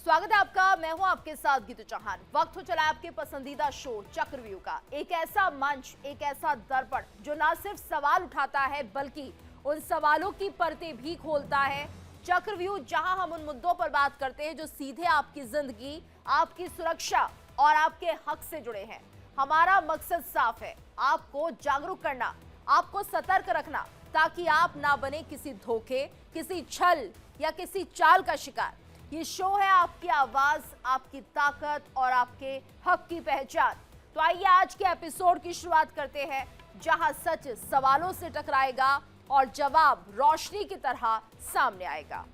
स्वागत है आपका। मैं हूं आपके साथ गीतू चौहान। वक्त हो चला आपके पसंदीदा शो चक्रव्यूह का। एक ऐसा मंच, एक ऐसा दर्पण जो ना सिर्फ सवाल उठाता है बल्कि उन सवालों की परतें भी खोलता है। चक्रव्यूह, जहां हम उन मुद्दों पर बात करते हैं जो सीधे आपकी जिंदगी, आपकी सुरक्षा और आपके हक से जुड़े हैं। हमारा मकसद साफ है, आपको जागरूक करना, आपको सतर्क रखना, ताकि आप ना बने किसी धोखे, किसी छल या किसी चाल का शिकार। ये शो है आपकी आवाज, आपकी ताकत और आपके हक की पहचान। तो आइए आज के एपिसोड की शुरुआत करते हैं, जहां सच सवालों से टकराएगा और जवाब रोशनी की तरह सामने आएगा।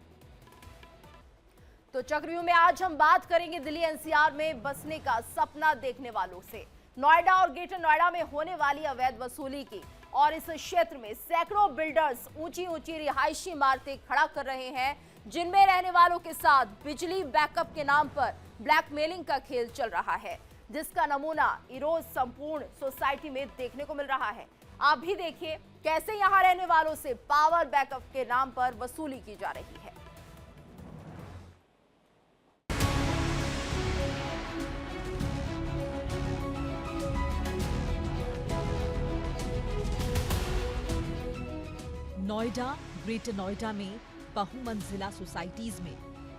तो चक्रव्यूह में आज हम बात करेंगे दिल्ली एनसीआर में बसने का सपना देखने वालों से। नोएडा और ग्रेटर नोएडा में होने वाली अवैध वसूली की और इस क्षेत्र में सैकड़ों बिल्डर्स ऊंची ऊंची रिहायशी इमारतें खड़ा कर रहे हैं, जिनमें रहने वालों के साथ बिजली बैकअप के नाम पर ब्लैकमेलिंग का खेल चल रहा है, जिसका नमूना इरोज संपूर्ण सोसाइटी में देखने को मिल रहा है। आप भी देखिए कैसे यहां रहने वालों से पावर बैकअप के नाम पर वसूली की जा रही है। नोएडा, ग्रेटर नोएडा में बहुमंजिला सोसाइटीज में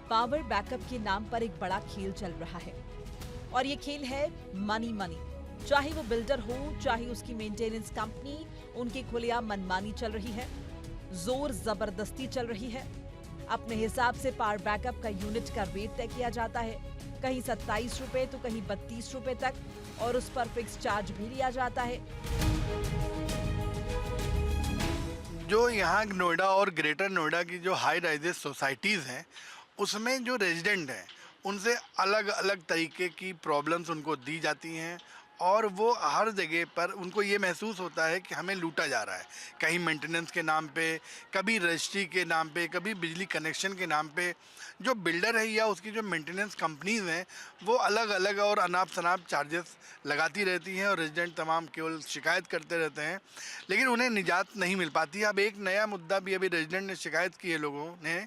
पावर बैकअप के नाम पर एक बड़ा खेल चल रहा है। और ये खेल है मनी मनी। चाहे वो बिल्डर हो, चाहे उसकी मेंटेनेंस कंपनी, उनकी खुलेआम मनमानी चल रही है, जोर जबरदस्ती चल रही है। अपने हिसाब से पावर बैकअप का यूनिट का रेट तय किया जाता है, कहीं 27 रुपए तो कहीं 32 रुपए तक, और उस पर फिक्स चार्ज भी लिया जाता है। जो यहाँ नोएडा और ग्रेटर नोएडा की जो हाई राइजेस सोसाइटीज़ हैं, उसमें जो रेजिडेंट हैं उनसे अलग अलग तरीके की प्रॉब्लम्स उनको दी जाती हैं और वो हर जगह पर उनको ये महसूस होता है कि हमें लूटा जा रहा है। कहीं मेंटेनेंस के नाम पे, कभी रजिस्ट्री के नाम पे, कभी बिजली कनेक्शन के नाम पे। जो बिल्डर है या उसकी जो मेंटेनेंस कंपनीज़ हैं वो अलग अलग और अनाप शनाप चार्जेस लगाती रहती हैं और रेजिडेंट तमाम केवल शिकायत करते रहते हैं, लेकिन उन्हें निजात नहीं मिल पाती। अब एक नया मुद्दा भी अभी रेजिडेंट ने शिकायत की है लोगों ने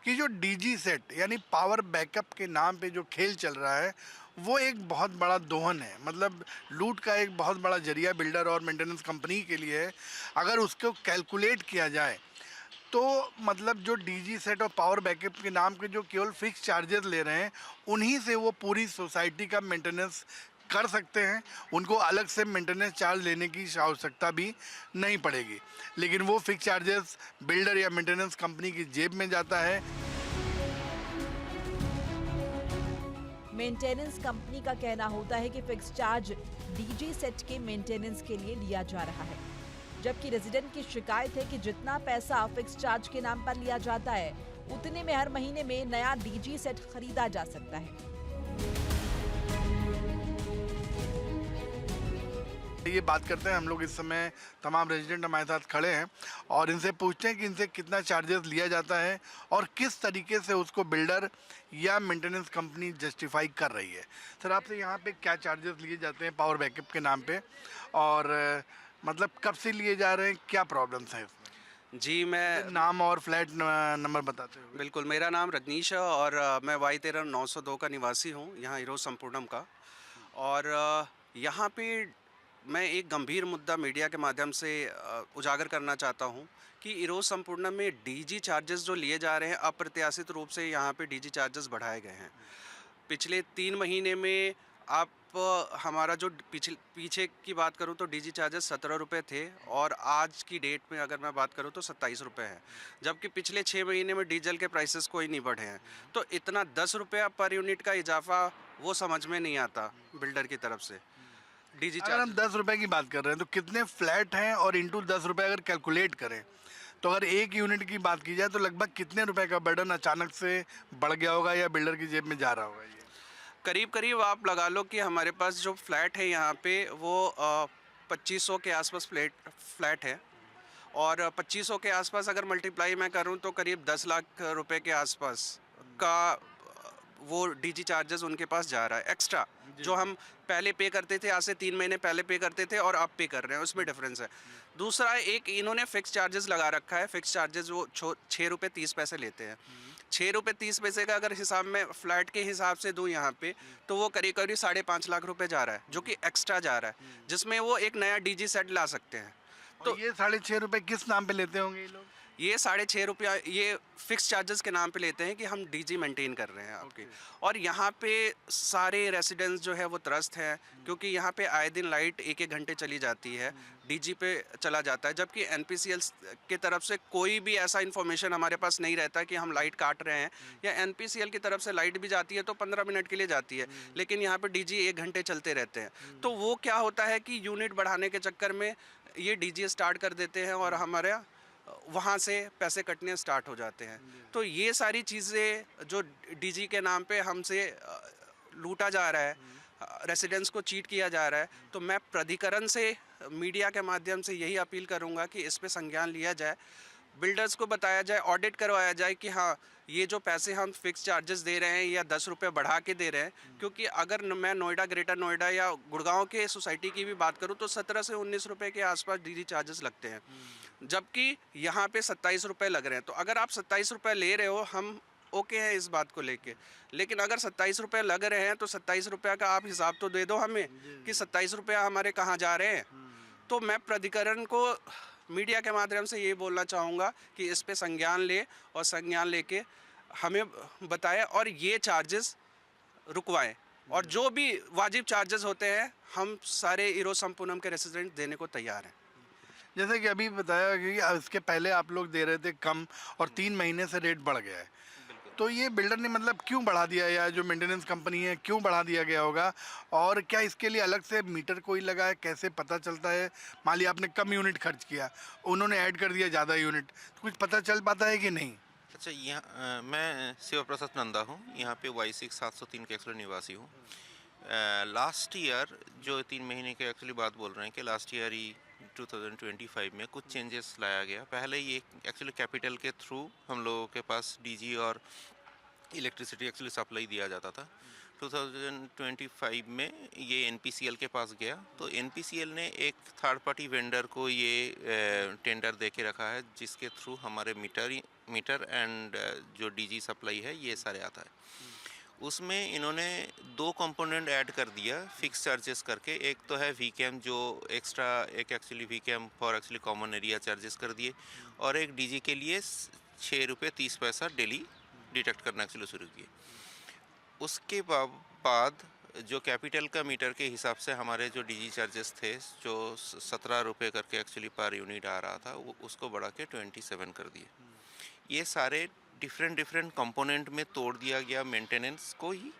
कि जो डीजी सेट यानी पावर बैकअप के नाम पे जो खेल चल रहा है वो एक बहुत बड़ा दोहन है, मतलब लूट का एक बहुत बड़ा जरिया बिल्डर और मेंटेनेंस कंपनी के लिए है। अगर उसको कैलकुलेट किया जाए तो मतलब जो डीजी सेट और पावर बैकअप के नाम के जो केवल फिक्स चार्जेस ले रहे हैं, उन्हीं से वो पूरी सोसाइटी का मेंटेनेंस कर सकते हैं। उनको अलग से मेंटेनेंस चार्ज लेने की आवश्यकता भी नहीं पड़ेगी, लेकिन वो फिक्स चार्जेस बिल्डर या मेंटेनेंस कंपनी की जेब में जाता है। मेंटेनेंस कंपनी का कहना होता है कि फिक्स चार्ज डीजी सेट के मेंटेनेंस के लिए लिया जा रहा है, जबकि रेजिडेंट की शिकायत है कि जितना पैसा फिक्स चार्ज के नाम पर लिया जाता है, उतने में हर महीने में नया डीजी सेट खरीदा जा सकता है। ये बात करते हैं हम लोग इस समय, तमाम रेजिडेंट हमारे साथ खड़े हैं और इनसे पूछते हैं कि इनसे कितना चार्जेस लिया जाता है और किस तरीके से उसको बिल्डर या मेंटेनेंस कंपनी जस्टिफाई कर रही है। सर, आपसे यहाँ पे क्या चार्जेस लिए जाते हैं पावर बैकअप के नाम पे, और मतलब कब से लिए जा रहे हैं, क्या प्रॉब्लम्स हैं इसमें? जी, मैं नाम और फ्लैट नंबर बताते हुए। बिल्कुल, मेरा नाम रजनीश है और मैं Y13-902 का निवासी हूँ, यहाँ इरोज संपूर्णम का। और यहाँ पे मैं एक गंभीर मुद्दा मीडिया के माध्यम से उजागर करना चाहता हूँ कि इरोज संपूर्णम में डीजी चार्जेस जो लिए जा रहे हैं, अप्रत्याशित रूप से यहाँ पे डीजी चार्जेस बढ़ाए गए हैं। पिछले 3 महीने में आप हमारा जो पीछे की बात करूं तो डीजी चार्जेस 17 रुपये थे और आज की डेट में अगर मैं बात करूं तो 27 रुपये है, जबकि पिछले 6 महीने में डीजल के प्राइसेस कोई नहीं बढ़े हैं। तो इतना 10 रुपया पर यूनिट का इजाफा वो समझ में नहीं आता बिल्डर की तरफ से। डीजी अगर हम 10 रुपये की बात कर रहे हैं तो कितने फ्लैट हैं, और इंटू 10 रुपये अगर कैलकुलेट करें तो अगर एक यूनिट की बात की जाए तो लगभग कितने रुपए का बर्डन अचानक से बढ़ गया होगा या बिल्डर की जेब में जा रहा होगा? ये करीब करीब आप लगा लो कि हमारे पास जो फ्लैट है यहाँ पे वो 2500 के आसपास फ्लैट है, और 2500 के आसपास अगर मल्टीप्लाई मैं करूँ तो करीब 10 लाख रुपए के आसपास का वो डीजी चार्जेस उनके पास जा रहा है एक्स्ट्रा, जो हम पहले पे करते थे, आज से 3 महीने पहले पे करते थे और अब पे कर रहे हैं, उसमें डिफरेंस है। दूसरा, एक इन्होंने फिक्स चार्जेस लगा रखा है। फिक्स चार्जेस वो 6 रुपये 30 पैसे लेते हैं। ₹6.30 का अगर हिसाब में फ्लैट के हिसाब से दूँ यहाँ पे, तो वो करीब करीब 5.5 लाख रुपए जा रहा है, जो कि एक्स्ट्रा जा रहा है, जिसमें वो एक नया डीजी सेट ला सकते हैं। तो ये 6.5 रुपए किस नाम पे लेते होंगे ये लोग? ये 6.5 रुपया ये फिक्स चार्जेस के नाम पे लेते हैं कि हम डीजी मेंटेन कर रहे हैं आपके। और यहाँ पे सारे रेसिडेंट्स जो है वो त्रस्त हैं, क्योंकि यहाँ पे आए दिन लाइट 1-1 घंटे चली जाती है, डीजी पे चला जाता है, जबकि एनपीसीएल की तरफ से कोई भी ऐसा इन्फॉर्मेशन हमारे पास नहीं रहता कि हम लाइट काट रहे हैं, या एनपीसीएल की तरफ से लाइट भी जाती है तो 15 मिनट के लिए जाती है, लेकिन यहाँ पे डीजी 1 घंटे चलते रहते हैं। तो वो क्या होता है कि यूनिट बढ़ाने के चक्कर में ये डीजी स्टार्ट कर देते हैं और हमारे वहाँ से पैसे कटने स्टार्ट हो जाते हैं। तो ये सारी चीज़ें जो डीजी के नाम पे हमसे लूटा जा रहा है, रेसिडेंट्स को चीट किया जा रहा है, तो मैं प्राधिकरण से मीडिया के माध्यम से यही अपील करूँगा कि इस पे संज्ञान लिया जाए, बिल्डर्स को बताया जाए, ऑडिट करवाया जाए कि हाँ ये जो पैसे हम फिक्स चार्जेस दे रहे हैं या 10 रुपये बढ़ा के दे रहे हैं, क्योंकि अगर मैं नोएडा, ग्रेटर नोएडा या गुड़गांव के सोसाइटी की भी बात करूं तो 17 से 19 रुपये के आसपास डीजी चार्जेस लगते हैं, जबकि यहाँ पे 27 रुपये लग रहे हैं। तो अगर आप 27 रुपये ले रहे हो, हम ओके हैं इस बात को लेके, लेकिन अगर 27 रुपये लग रहे हैं तो 27 रुपये का आप हिसाब तो दे दो हमें कि 27 रुपये हमारे कहाँ जा रहे हैं। तो मैं प्राधिकरण को मीडिया के माध्यम से ये बोलना चाहूँगा कि इस पे संज्ञान ले और संज्ञान लेके हमें बताएं और ये चार्जेस रुकवाएं, और जो भी वाजिब चार्जेस होते हैं हम सारे इरो संपूर्णम के रेसिडेंट देने को तैयार हैं। जैसे कि अभी बताया कि इसके पहले आप लोग दे रहे थे कम और 3 महीने से रेट बढ़ गया है, तो ये बिल्डर ने मतलब क्यों बढ़ा दिया, या जो मेंटेनेंस कंपनी है क्यों बढ़ा दिया गया होगा, और क्या इसके लिए अलग से मीटर कोई लगा है, कैसे पता चलता है? मान लिया आपने कम यूनिट खर्च किया, उन्होंने ऐड कर दिया ज़्यादा यूनिट, तो कुछ पता चल पाता है कि नहीं? अच्छा, यहाँ मैं शिव प्रसाद नंदा हूँ, यहाँ पे Y6 703 के एक्चुअली निवासी हूँ। लास्ट ईयर जो 3 महीने के एक्चुअली बात बोल रहे हैं कि लास्ट ईयर ही 2025 में कुछ चेंजेस लाया गया। पहले ये एक्चुअली कैपिटल के थ्रू हम लोगों के पास डीजी और इलेक्ट्रिसिटी एक्चुअली सप्लाई दिया जाता था। 2025 में ये एनपीसीएल के पास गया, तो एनपीसीएल ने एक थर्ड पार्टी वेंडर को ये टेंडर दे के रखा है, जिसके थ्रू हमारे मीटर एंड जो डीजी सप्लाई है ये सारे आता है। उसमें इन्होंने 2 कंपोनेंट ऐड कर दिया फिक्स चार्जेस करके। एक तो है वीकेम, जो एक्स्ट्रा एक एक्चुअली वीकेम for actually common area charges कर दिए, और एक डीजी के लिए 6 रुपये 30 पैसा डेली डिटेक्ट करना एक्चुअली शुरू किए। उसके बाद जो कैपिटल का मीटर के हिसाब से हमारे जो डीजी चार्जेस थे, जो 17 रुपये करके एक्चुअली पर यूनिट आ रहा था, वो उसको बढ़ा के 27 कर दिए। ये सारे डिफरेंट कंपोनेंट में तोड़ दिया गया मेंटेनेंस को ही,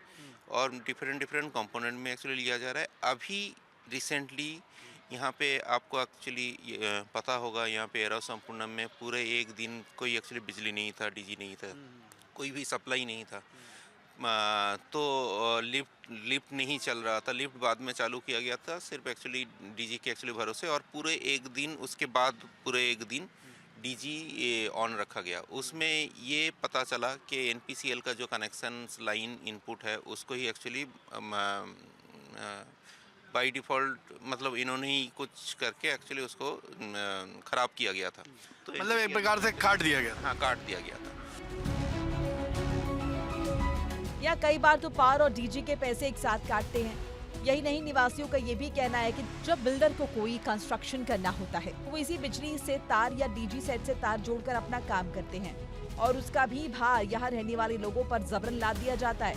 और डिफरेंट कंपोनेंट में एक्चुअली लिया जा रहा है। अभी रिसेंटली यहाँ पे आपको एक्चुअली पता होगा, यहाँ पे एरो संपूर्णम में पूरे एक दिन कोई एक्चुअली बिजली नहीं था, डीजी नहीं था, कोई भी सप्लाई नहीं था, तो लिफ्ट नहीं चल रहा था। लिफ्ट बाद में चालू किया गया था सिर्फ एक्चुअली डीजी के एक्चुअली भरोसे, और पूरे एक दिन उसके बाद पूरे एक दिन डीजी ऑन रखा गया। उसमें ये पता चला कि एनपीसीएल का जो कनेक्शन लाइन इनपुट है उसको ही एक्चुअली बाय डिफ़ॉल्ट मतलब इन्होंने ही कुछ करके एक्चुअली उसको ख़राब किया गया था। तो मतलब एक प्रकार से काट दिया गया। हाँ, काट दिया गया था। या कई बार तो पावर और डीजी के पैसे एक साथ काटते हैं। यही नहीं, निवासियों का ये भी कहना है कि जब बिल्डर को कोई कंस्ट्रक्शन करना होता है, वो इसी बिजली से तार या डीजी सेट से तार जोड़कर अपना काम करते हैं, और उसका भी भार यहाँ रहने वाले लोगों पर जबरन लाद दिया जाता है।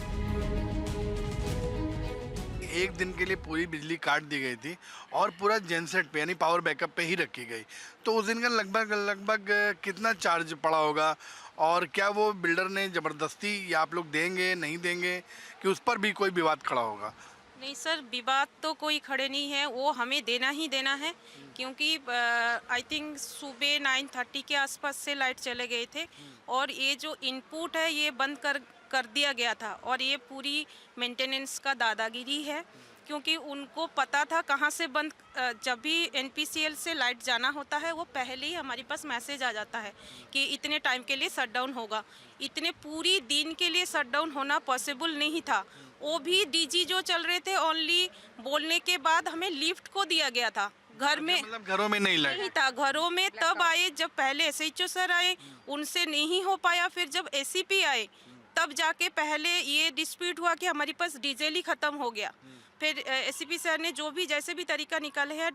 एक दिन के लिए पूरी बिजली काट दी गई थी और पूरा जेनसेट पे यानी पावर बैकअप पे ही रखी गई, तो उस दिन का लगभग कितना चार्ज पड़ा होगा, और क्या वो बिल्डर ने ज़बरदस्ती या आप लोग देंगे नहीं देंगे, कि उस पर भी कोई विवाद खड़ा होगा? नहीं सर, विवाद तो कोई खड़े नहीं है, वो हमें देना ही देना है, क्योंकि आई थिंक सुबह 9:30 के आसपास से लाइट चले गए थे, और ये जो इनपुट है ये बंद कर दिया गया था, और ये पूरी मेंटेनेंस का दादागिरी है, क्योंकि उनको पता था कहाँ से बंद। जब भी एनपीसीएल से लाइट जाना होता है वो पहले ही हमारे पास मैसेज आ जाता है कि इतने टाइम के लिए शटडाउन होगा। इतने पूरी दिन के लिए शटडाउन होना पॉसिबल नहीं था। वो भी डीजी जो चल रहे थे ओनली बोलने के बाद हमें लिफ्ट को दिया गया था, घर में मतलब घरों में नहीं लगे। नहीं था। घरों में तब आए जब पहले एसएचओ सर आए, उनसे नहीं हो पाया। फिर जब एसीपी आए तब जाके पहले ये डिस्प्यूट हुआ कि हमारे पास डीजल ही ख़त्म हो गया। फिर एसीपी सर ने जो भी जैसे भी तरीका निकाले हैं,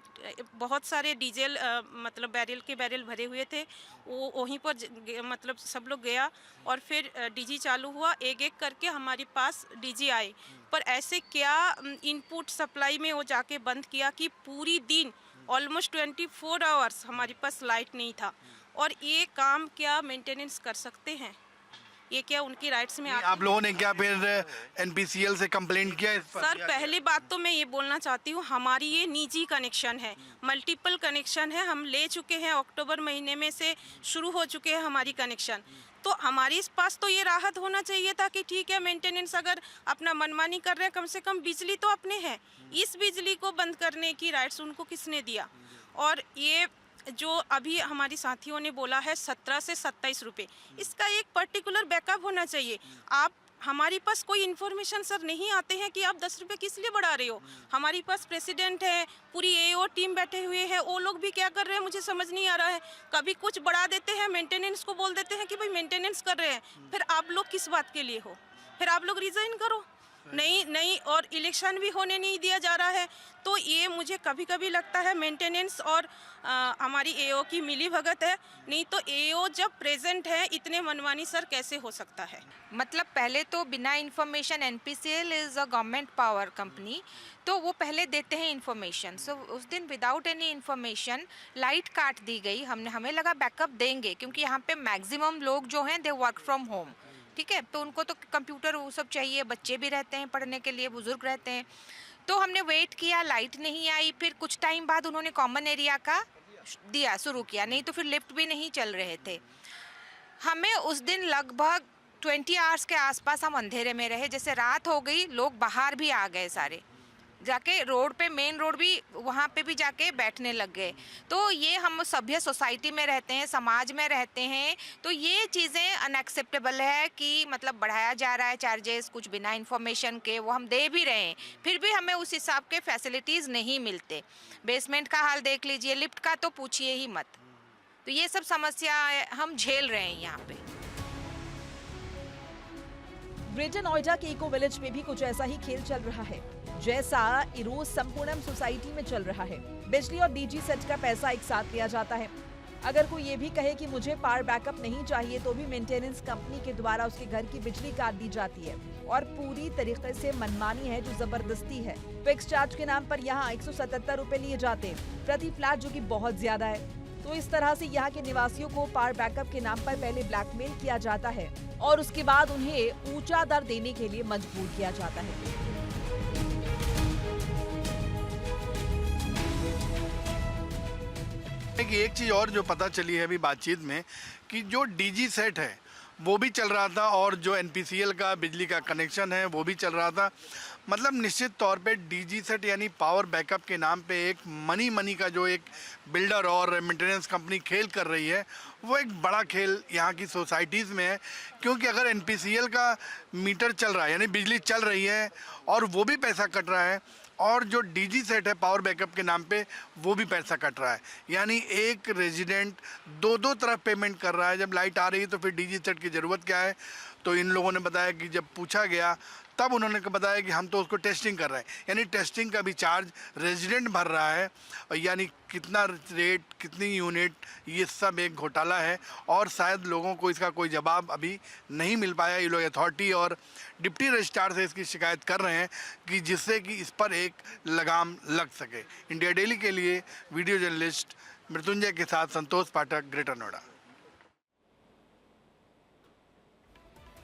बहुत सारे डीजल मतलब बैरल के बैरल भरे हुए थे, वो वहीं पर मतलब सब लोग गया और फिर डीजी चालू हुआ। एक एक करके हमारे पास डीजी आए, पर ऐसे क्या इनपुट सप्लाई में वो जाके बंद किया कि पूरी दिन ऑलमोस्ट 24 आवर्स हमारे पास लाइट नहीं था। और ये काम क्या मेंटेनेंस कर सकते हैं? ये क्या उनकी राइट्स में आप लोगों ने क्या फिर एनपीसीएल से कंप्लेंट किया इस पर? सर, पहली बात तो मैं ये बोलना चाहती हूँ, हमारी ये निजी कनेक्शन है, मल्टीपल कनेक्शन है। हम ले चुके हैं, अक्टूबर महीने में से शुरू हो चुके हैं हमारी कनेक्शन। तो हमारे इस पास तो ये राहत होना चाहिए था कि ठीक है, मेंटेनेंस अगर अपना मनमानी कर रहे हैं, कम से कम बिजली तो अपने है। इस बिजली को बंद करने की राइट्स उनको किसने दिया? और ये जो अभी हमारी साथियों ने बोला है 17 से 27 रुपये, इसका एक पर्टिकुलर बैकअप होना चाहिए। आप हमारे पास कोई इन्फॉर्मेशन सर नहीं आते हैं कि आप 10 रुपये किस लिए बढ़ा रहे हो। हमारे पास प्रेसिडेंट है, पूरी एओ टीम बैठे हुए हैं, वो लोग भी क्या कर रहे हैं मुझे समझ नहीं आ रहा है। कभी कुछ बढ़ा देते हैं, मेंटेनेंस को बोल देते हैं कि भाई मेंटेनेंस कर रहे हैं, फिर आप लोग किस बात के लिए हो? फिर आप लोग रिजाइन करो। नहीं, और इलेक्शन भी होने नहीं दिया जा रहा है। तो ये मुझे कभी कभी लगता है मेंटेनेंस और हमारी एओ की मिली भगत है। नहीं तो एओ जब प्रेजेंट है, इतने मनमानी सर कैसे हो सकता है? मतलब पहले तो बिना information, NPCL is a government power company, तो वो पहले देते हैं इन्फॉर्मेशन। सो उस दिन विदाउट एनी इन्फॉर्मेशन लाइट काट दी गई। हमें लगा बैकअप देंगे, क्योंकि यहाँ पे मैक्सिमम लोग जो हैं दे वर्क फ्रॉम होम, ठीक है, तो उनको तो कंप्यूटर वो सब चाहिए, बच्चे भी रहते हैं पढ़ने के लिए, बुजुर्ग रहते हैं। तो हमने वेट किया, लाइट नहीं आई। फिर कुछ टाइम बाद उन्होंने कॉमन एरिया का दिया शुरू किया, नहीं तो फिर लिफ्ट भी नहीं चल रहे थे। हमें उस दिन लगभग 20 आवर्स के आसपास हम अंधेरे में रहे। जैसे रात हो गई, लोग बाहर भी आ गए सारे, जाके रोड पे, मेन रोड भी, वहाँ पे भी जाके बैठने लग गए। तो ये हम सभ्य सोसाइटी में रहते हैं, समाज में रहते हैं, तो ये चीज़ें अनएक्सेप्टेबल है कि मतलब बढ़ाया जा रहा है चार्जेस कुछ बिना इन्फॉर्मेशन के। वो हम दे भी रहे हैं, फिर भी हमें उस हिसाब के फैसिलिटीज़ नहीं मिलते। बेसमेंट का हाल देख लीजिए, लिफ्ट का तो पूछिए ही मत। तो ये सब समस्या हम झेल रहे हैं यहाँ पे। ग्रेटर नोएडा के इको विलेज में भी कुछ ऐसा ही खेल चल रहा है जैसा इरोज संपूर्णम सोसाइटी में चल रहा है। बिजली और डीजी सेट का पैसा एक साथ लिया जाता है। अगर कोई ये भी कहे कि मुझे पावर बैकअप नहीं चाहिए, तो भी मेंटेनेंस कंपनी के द्वारा उसके घर की बिजली काट दी जाती है और पूरी तरीके से मनमानी है, जो जबरदस्ती है। फिक्स चार्ज के नाम पर यहाँ 177 रुपए लिए जाते हैं प्रति फ्लैट, जो कि बहुत ज्यादा है। तो इस तरह से यहाँ के निवासियों को पावर बैकअप के नाम पर पहले ब्लैकमेल किया जाता है और उसके बाद उन्हें ऊंचा दर देने के लिए मजबूर किया जाता है। एक चीज़ और जो पता चली है अभी बातचीत में, कि जो डीजी सेट है वो भी चल रहा था और जो एनपीसीएल का बिजली का कनेक्शन है वो भी चल रहा था। मतलब निश्चित तौर पे डीजी सेट यानी पावर बैकअप के नाम पे एक मनी का जो एक बिल्डर और मेंटेनेंस कंपनी खेल कर रही है, वो एक बड़ा खेल यहाँ की सोसाइटीज़ में है। क्योंकि अगर एनपीसीएल का मीटर चल रहा है यानी बिजली चल रही है और वो भी पैसा कट रहा है, और जो डीजी सेट है पावर बैकअप के नाम पे वो भी पैसा कट रहा है, यानी एक रेजिडेंट दो तरफ पेमेंट कर रहा है। जब लाइट आ रही है तो फिर डीजी सेट की ज़रूरत क्या है? तो इन लोगों ने बताया कि जब पूछा गया तब उन्होंने बताया कि हम तो उसको टेस्टिंग कर रहे हैं, यानी टेस्टिंग का भी चार्ज रेजिडेंट भर रहा है। यानी कितना रेट, कितनी यूनिट, ये सब एक घोटाला है और शायद लोगों को इसका कोई जवाब अभी नहीं मिल पाया। ये लोग अथॉरिटी और डिप्टी रजिस्ट्रार से इसकी शिकायत कर रहे हैं कि जिससे कि इस पर एक लगाम लग सके। इंडिया डेली के लिए वीडियो जर्नलिस्ट मृत्युंजय के साथ संतोष पाठक, ग्रेटर नोएडा।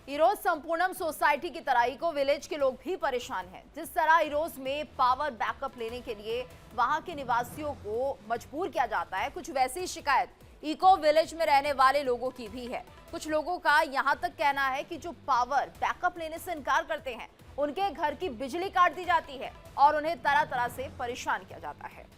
इरोज संपूर्णम सोसाइटी की तरह इको विलेज के लोग भी परेशान हैं। जिस तरह इरोज में पावर बैकअप लेने के लिए वहां के निवासियों को मजबूर किया जाता है, कुछ वैसी ही शिकायत इको विलेज में रहने वाले लोगों की भी है। कुछ लोगों का यहां तक कहना है कि जो पावर बैकअप लेने से इनकार करते हैं, उनके घर की बिजली काट दी जाती है और उन्हें तरह तरह से परेशान किया जाता है।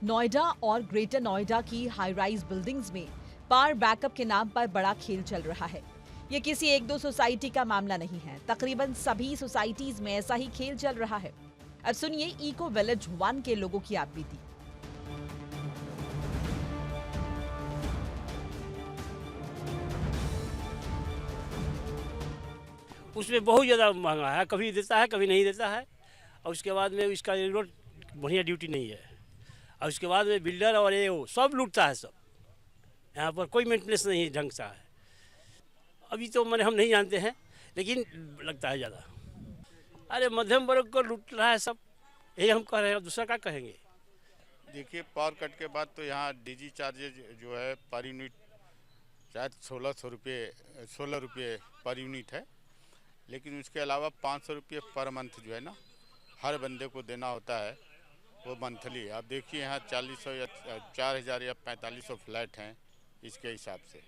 नोएडा और ग्रेटर नोएडा की हाई राइज बिल्डिंग्स में पावर बैकअप के नाम पर बड़ा खेल चल रहा है। ये किसी एक दो सोसाइटी का मामला नहीं है, तकरीबन सभी सोसाइटीज में ऐसा ही खेल चल रहा है। अब सुनिए इको विलेज 1 के लोगों की आपबीती। उसमें बहुत ज़्यादा महंगा है, कभी देता है कभी नहीं देता है। और उसके बाद में इसका रोड बढ़िया ड्यूटी नहीं है। और उसके बाद में बिल्डर और ये वो सब लूटता है सब। यहाँ पर कोई मेंटेनेंस नहीं ढंग से है। अभी तो मैंने हम नहीं जानते हैं, लेकिन लगता है ज़्यादा। अरे मध्यम वर्ग को लूट रहा है सब, यही हम कह रहे हैं, दूसरा क्या कहेंगे। देखिए, पावर कट के बाद तो यहाँ डीजी चार्जेज जो है पर यूनिट शायद 16 रुपये पर यूनिट है। लेकिन उसके अलावा 500 रुपये पर मंथ जो है ना, हर बंदे को देना होता है, वो मंथली। आप देखिए यहाँ 4000 या 4000 या 4500 फ्लैट हैं इसके हिसाब से,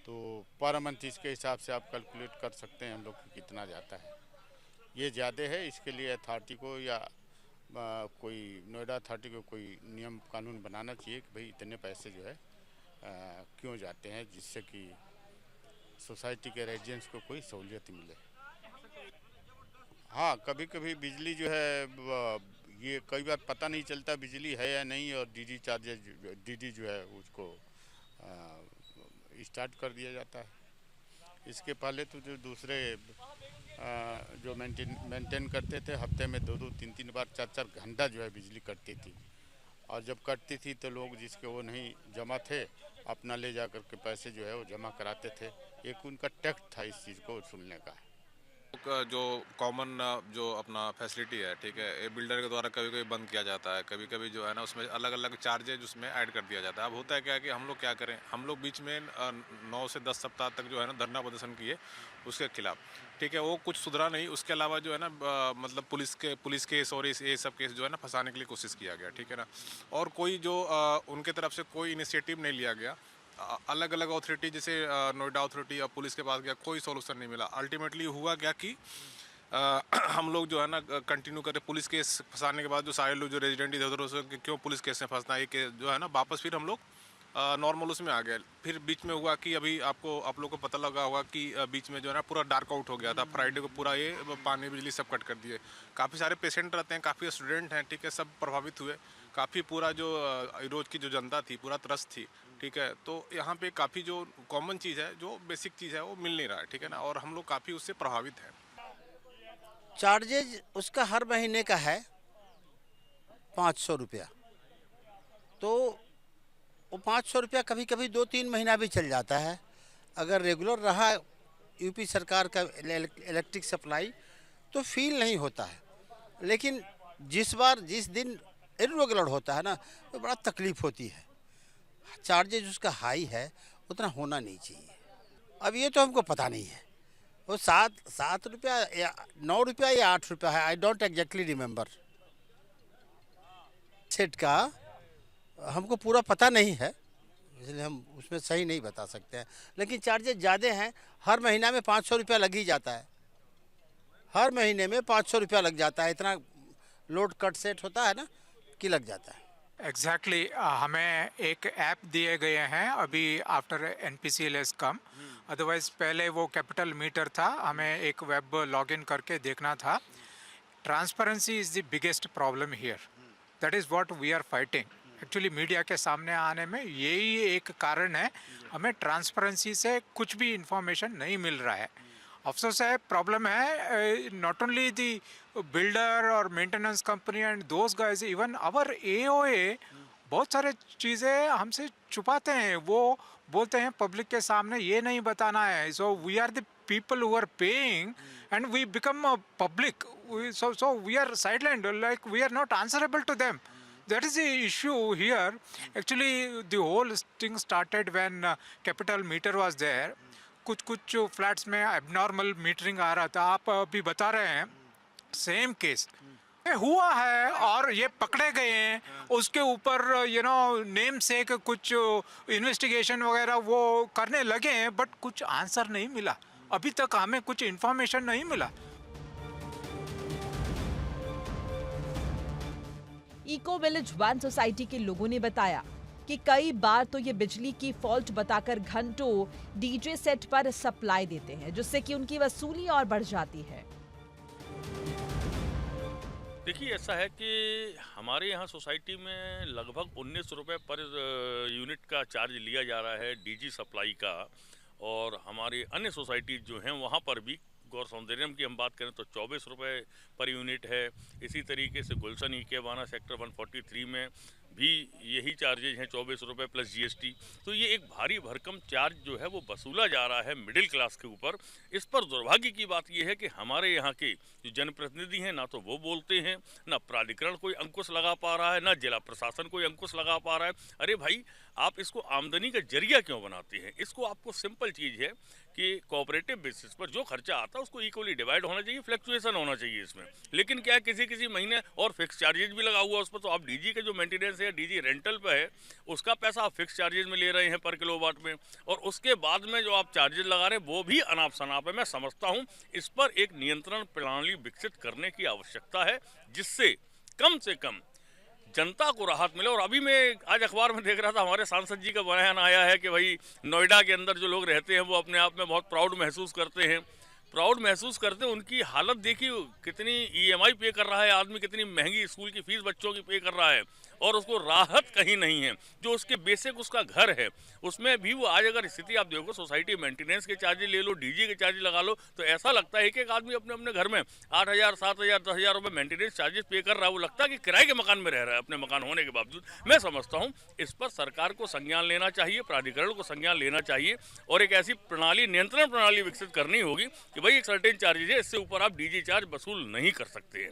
तो पर मंथ इसके हिसाब से आप कैलकुलेट कर सकते हैं हम लोग को कितना जाता है। ये ज़्यादा है, इसके लिए अथॉरिटी को या कोई नोएडा अथॉरिटी को कोई नियम कानून बनाना चाहिए कि भाई इतने पैसे जो है क्यों जाते हैं, जिससे कि सोसाइटी के रेजिडेंट्स को कोई सहूलियत मिले। हाँ, कभी कभी बिजली जो है ये कई बार पता नहीं चलता बिजली है या नहीं, और डीडी जो है उसको स्टार्ट कर दिया जाता है। इसके पहले तो जो दूसरे जो मेंटेन करते थे, हफ्ते में 2-2, 3-3 बार 4-4 घंटा जो है बिजली कटती थी। और जब कटती थी तो लोग जिसके वो नहीं जमा थे, अपना ले जा कर के पैसे जो है वो जमा कराते थे। एक उनका टैक्ट था इस चीज़ को सुनने का। जो कॉमन जो अपना फैसिलिटी है, ठीक है, ये बिल्डर के द्वारा कभी कभी बंद किया जाता है, कभी कभी जो है ना उसमें अलग अलग चार्जेज उसमें ऐड कर दिया जाता है। अब होता है क्या कि हम लोग क्या करें, हम लोग बीच में 9 से 10 सप्ताह तक जो है ना धरना प्रदर्शन किए उसके खिलाफ, ठीक है, वो कुछ सुधरा नहीं। उसके अलावा जो है ना मतलब पुलिस केस और ये सब केस जो है ना फंसाने के लिए कोशिश किया गया, ठीक है ना। और कोई जो उनके तरफ से कोई इनिशिएटिव नहीं लिया गया। अलग अलग अथॉरिटी जैसे नोएडा अथॉरिटी और पुलिस के पास गया, कोई सॉल्यूशन नहीं मिला। अल्टीमेटली हुआ क्या कि हम लोग जो है ना कंटिन्यू करते, पुलिस केस फंसाने के बाद जो सारे लोग जो रेजिडेंट इधर उधर से क्यों पुलिस केस में फंसना, ये केस जो है ना वापस फिर हम लोग नॉर्मल उसमें आ गए। फिर बीच में हुआ कि अभी आप लोग को पता लगा होगा कि बीच में जो है ना पूरा डार्क आउट हो गया था। फ्राइडे को पूरा ये पानी बिजली सब कट कर दिए। काफ़ी सारे पेशेंट रहते हैं, काफ़ी स्टूडेंट हैं, ठीक है, सब प्रभावित हुए। काफ़ी पूरा जो रोज की जो जनता थी पूरा त्रस्त थी, ठीक है। तो यहाँ पे काफ़ी जो कॉमन चीज़ है, जो बेसिक चीज़ है वो मिल नहीं रहा है, ठीक है ना, और हम लोग काफ़ी उससे प्रभावित हैं। चार्जेज उसका हर महीने का है 500 रुपया। तो वो 500 रुपया कभी कभी 2-3 महीना भी चल जाता है। अगर रेगुलर रहा यूपी सरकार का इलेक्ट्रिक सप्लाई तो फील नहीं होता है, लेकिन जिस दिन इरेगुलर होता है ना तो बड़ा तकलीफ होती है। चार्जेज उसका हाई है, उतना होना नहीं चाहिए। अब ये तो हमको पता नहीं है, वो 7 रुपया या 9 रुपया या 8 रुपया है, I don't exactly remember. Set का हमको पूरा पता नहीं है, इसलिए हम उसमें सही नहीं बता सकते हैं। लेकिन चार्जेज ज़्यादा हैं, हर महीना में 500 रुपया लग ही जाता है। हर महीने में 500 रुपया लग जाता है, इतना लोड कट सेट होता है ना कि लग जाता है। एग्जैक्टली हमें एक ऐप दिए गए हैं अभी after NPCL has come. Otherwise पहले वो कैपिटल मीटर था, हमें एक वेब लॉगिन करके देखना था। Transparency is the biggest problem here, that is what we are fighting. Actually media के सामने आने में यही एक कारण है, हमें ट्रांसपेरेंसी से कुछ भी इंफॉर्मेशन नहीं मिल रहा है। अफसोस है, प्रॉब्लम है नॉट ओनली दी बिल्डर और maintenance company and those guys, even our AOA बहुत सारे चीज़ें हमसे छुपाते हैं। वो बोलते हैं पब्लिक के सामने ये नहीं बताना है, so we are the people who are paying and we become public, so we are sidelined, like we are not answerable to them. That is the issue here. Actually the whole thing started when capital meter was there. कुछ flats में abnormal metering आ रहा था, आप अभी बता रहे हैं same case हुआ है और ये पकड़े गए हैं। उसके ऊपर नेम से कुछ इन्वेस्टिगेशन वगैरह वो करने लगे हैं, बट कुछ आंसर नहीं मिला, अभी तक हमें कुछ इन्फॉर्मेशन नहीं मिला। इको विलेज 1 सोसाइटी के लोगों ने बताया कि कई बार तो ये बिजली की फॉल्ट बताकर घंटों डीजे सेट पर सप्लाई देते हैं, जिससे कि उनकी वसूली और बढ़ जाती है। देखिए, ऐसा है कि हमारे यहाँ सोसाइटी में लगभग 19 रुपये पर यूनिट का चार्ज लिया जा रहा है डीजी सप्लाई का, और हमारी अन्य सोसाइटी जो हैं वहाँ पर भी गौर सौंदर्यम की हम बात करें तो 24 रुपये पर यूनिट है। इसी तरीके से गुलशन ईकेवाना सेक्टर 143 में भी यही चार्जेज हैं, 24 रुपये प्लस जीएसटी। तो ये एक भारी भरकम चार्ज जो है वो वसूला जा रहा है मिडिल क्लास के ऊपर। इस पर दुर्भाग्य की बात ये है कि हमारे यहाँ के जो जनप्रतिनिधि हैं ना तो वो बोलते हैं, ना प्राधिकरण कोई अंकुश लगा पा रहा है, ना जिला प्रशासन कोई अंकुश लगा पा रहा है। अरे भाई, आप इसको आमदनी का जरिया क्यों बनाते हैं? इसको आपको सिंपल चीज़ है कि कोऑपरेटिव बेसिस पर जो खर्चा आता है उसको इक्वली डिवाइड होना चाहिए, फ्लक्चुएशन होना चाहिए इसमें। लेकिन क्या किसी महीने और फिक्स चार्जेज भी लगा हुआ उस पर, तो आप डीजी के जो मेंटेनेंस है, डीजी रेंटल पे है, उसका पैसा आप फिक्स चार्जेज में ले रहे हैं पर किलोवाट में, और उसके बाद में जो आप चार्जेज लगा रहे हैं वो भी अनाप शनाप है। मैं समझता हूँ इस पर एक नियंत्रण प्रणाली विकसित करने की आवश्यकता है, जिससे कम से कम जनता को राहत मिले। और अभी मैं आज अखबार में देख रहा था, हमारे सांसद जी का बयान आया है कि भाई नोएडा के अंदर जो लोग रहते हैं वो अपने आप में बहुत प्राउड महसूस करते हैं। उनकी हालत देखिए, कितनी ईएमआई पे कर रहा है आदमी, कितनी महंगी स्कूल की फीस बच्चों की पे कर रहा है, और उसको राहत कहीं नहीं है। जो उसके बेसिक उसका घर है उसमें भी वो आज अगर स्थिति आप देखो, सोसाइटी मेंटेनेंस के चार्जेस ले लो, डीजी के चार्जेस लगा लो, तो ऐसा लगता है कि एक आदमी अपने अपने घर में 8,000, 7,000, 10,000 रुपये मेंटेनेंस चार्जेस पे कर रहा है। वो लगता है कि किराए के मकान में रह रहा है अपने मकान होने के बावजूद। मैं समझता हूँ इस पर सरकार को संज्ञान लेना चाहिए, प्राधिकरण को संज्ञान लेना चाहिए, और एक ऐसी प्रणाली, नियंत्रण प्रणाली विकसित करनी होगी कि भाई एक सर्टेन चार्जेज है, इससे ऊपर आप डीजी चार्ज वसूल नहीं कर सकते हैं।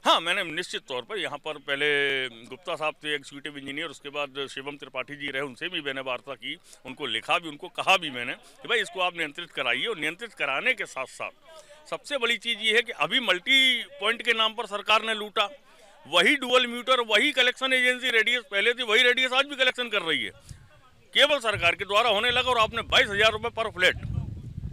हाँ, मैंने निश्चित तौर पर यहाँ पर पहले गुप्ता साहब थे एग्जीक्यूटिव इंजीनियर, उसके बाद शिवम त्रिपाठी जी रहे, उनसे भी मैंने वार्ता की, उनको लिखा भी, उनको कहा भी मैंने कि भाई इसको आप नियंत्रित कराइए। और नियंत्रित कराने के साथ साथ सबसे बड़ी चीज़ ये है कि अभी मल्टी पॉइंट के नाम पर सरकार ने लूटा, वही डुअल मीटर, वही कलेक्शन एजेंसी रेडियस पहले थी, वही रेडियस आज भी कलेक्शन कर रही है, केवल सरकार के द्वारा होने लगा। और आपने 22,000 रुपये पर फ्लैट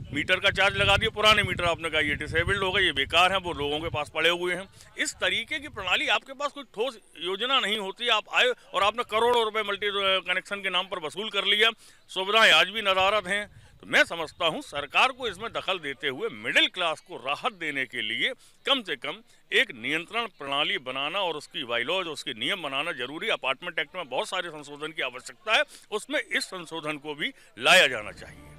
मीटर का चार्ज लगा दिया। पुराने मीटर आपने कहा ये डिसेबल्ड हो गए, ये बेकार हैं, वो लोगों के पास पड़े हुए हैं। इस तरीके की प्रणाली, आपके पास कोई ठोस योजना नहीं होती, आप आए और आपने करोड़ों रुपए मल्टी कनेक्शन के नाम पर वसूल कर लिया। सुविधाएं आज भी नदारद हैं। तो मैं समझता हूं सरकार को इसमें दखल देते हुए मिडिल क्लास को राहत देने के लिए कम से कम एक नियंत्रण प्रणाली बनाना और उसकी बायलॉज, उसके नियम बनाना जरूरी। अपार्टमेंट एक्ट में बहुत सारे संशोधन की आवश्यकता है, उसमें इस संशोधन को भी लाया जाना चाहिए।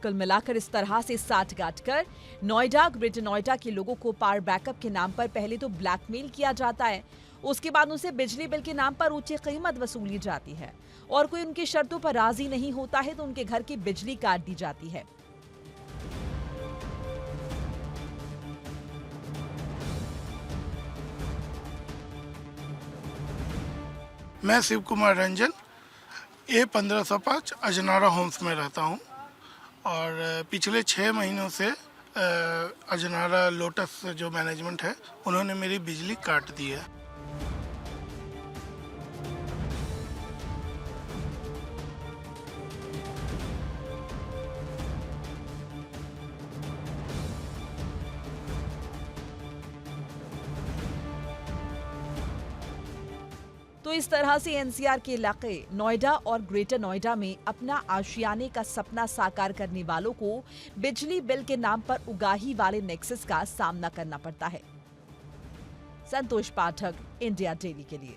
कुल मिलाकर इस तरह से साठ गांठ कर नोएडा, ग्रेटर नोएडा के लोगों को पावर बैकअप के नाम पर पहले तो ब्लैकमेल किया जाता है, उसके बाद उनसे बिजली बिल के नाम पर ऊंची कीमत वसूली जाती है, और कोई उनकी शर्तों पर राजी नहीं होता है तो उनके घर की बिजली काट दी जाती है। मैं शिव कुमार रंजन A1505 अजनारा होम्स में रहता हूं, और पिछले 6 महीनों से अजनारा लोटस जो मैनेजमेंट है उन्होंने मेरी बिजली काट दी है। तो इस तरह से एनसीआर के इलाके नोएडा और ग्रेटर नोएडा में अपना आशियाने का सपना साकार करने वालों को बिजली बिल के नाम पर उगाही वाले नेक्सस का सामना करना पड़ता है। संतोष पाठक, इंडिया डेली के लिए।